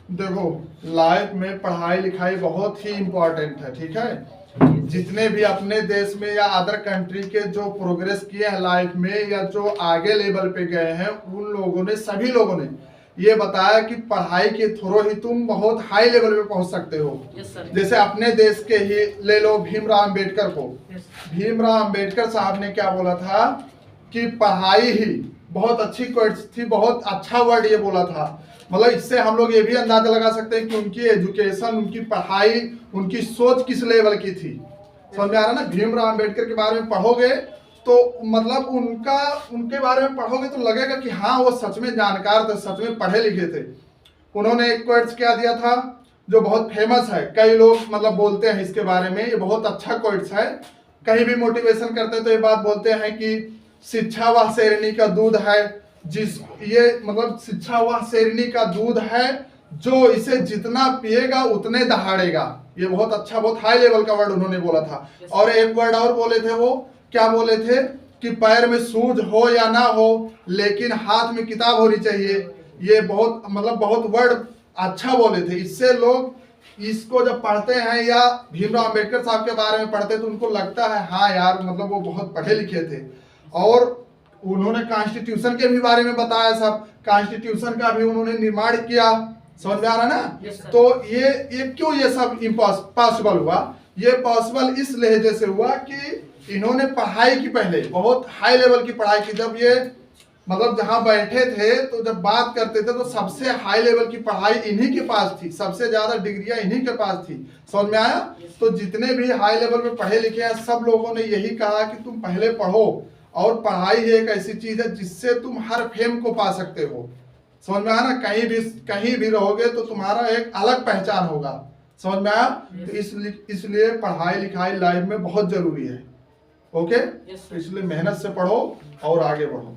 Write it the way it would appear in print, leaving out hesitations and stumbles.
देखो, लाइफ में पढ़ाई लिखाई बहुत ही इम्पोर्टेंट है, ठीक है। जितने भी अपने देश में या अदर कंट्री के जो प्रोग्रेस किए हैं लाइफ में या जो आगे लेवल पे गए हैं, उन लोगों ने, सभी लोगों ने ये बताया कि पढ़ाई के थ्रू ही तुम बहुत हाई लेवल पे पहुंच सकते हो। जैसे अपने देश के ही ले लो भीमराव अंबेडकर को। भीमराव अंबेडकर साहब ने क्या बोला था कि पढ़ाई ही बहुत अच्छी क्वेट्स थी, बहुत अच्छा वर्ड ये बोला था। मतलब इससे हम लोग ये भी अंदाजा लगा सकते हैं कि उनकी एजुकेशन, उनकी पढ़ाई, उनकी सोच किस लेवल की थी। समझ में आ रहा ना। भीमराव अंबेडकर के बारे में पढ़ोगे तो मतलब उनके बारे में पढ़ोगे तो लगेगा कि हाँ वो सच में जानकार थे, सच में पढ़े लिखे थे। उन्होंने एक क्वेट्स क्या दिया था जो बहुत फेमस है, कई लोग मतलब बोलते हैं इसके बारे में, ये बहुत अच्छा क्वेट्स है। कहीं भी मोटिवेशन करते हैं तो ये बात बोलते हैं कि शिक्षा वह शेरनी का दूध है, ये मतलब शिक्षा वह शेरनी का दूध है जो इसे जितना पिएगा उतने दहाड़ेगा। ये बहुत अच्छा, बहुत हाई लेवल का वर्ड उन्होंने बोला था। और एक वर्ड और बोले थे, वो क्या बोले थे कि पैर में सूझ हो या ना हो लेकिन हाथ में किताब होनी चाहिए। ये बहुत मतलब बहुत वर्ड अच्छा बोले थे। इससे लोग इसको जब पढ़ते हैं या भीमराव अंबेडकर साहब के बारे में पढ़ते हैं तो उनको लगता है हाँ यार मतलब वो बहुत पढ़े लिखे थे। और उन्होंने कॉन्स्टिट्यूशन के भी बारे में बताया, सब कॉन्स्टिट्यूशन का भी उन्होंने निर्माण किया। समझ में आ रहा ना। तो ये क्यों ये सब पॉसिबल हुआ? ये पॉसिबल इस लहजे से हुआ कि इन्होंने पढ़ाई की, पहले बहुत हाई लेवल की पढ़ाई की। जब ये मतलब जहां बैठे थे तो जब बात करते थे तो सबसे हाई लेवल की पढ़ाई इन्हीं के पास थी, सबसे ज्यादा डिग्रियां इन्हीं के पास थी। समझ में आया। तो जितने भी हाई लेवल में पढ़े लिखे हैं सब लोगों ने यही कहा कि तुम पहले पढ़ो, और पढ़ाई एक ऐसी चीज है जिससे तुम हर फेम को पा सकते हो। समझ में आया ना। कहीं भी रहोगे तो तुम्हारा एक अलग पहचान होगा। समझ में आया। तो इसलिए पढ़ाई लिखाई लाइफ में बहुत जरूरी है। ओके। तो इसलिए मेहनत से पढ़ो और आगे बढ़ो।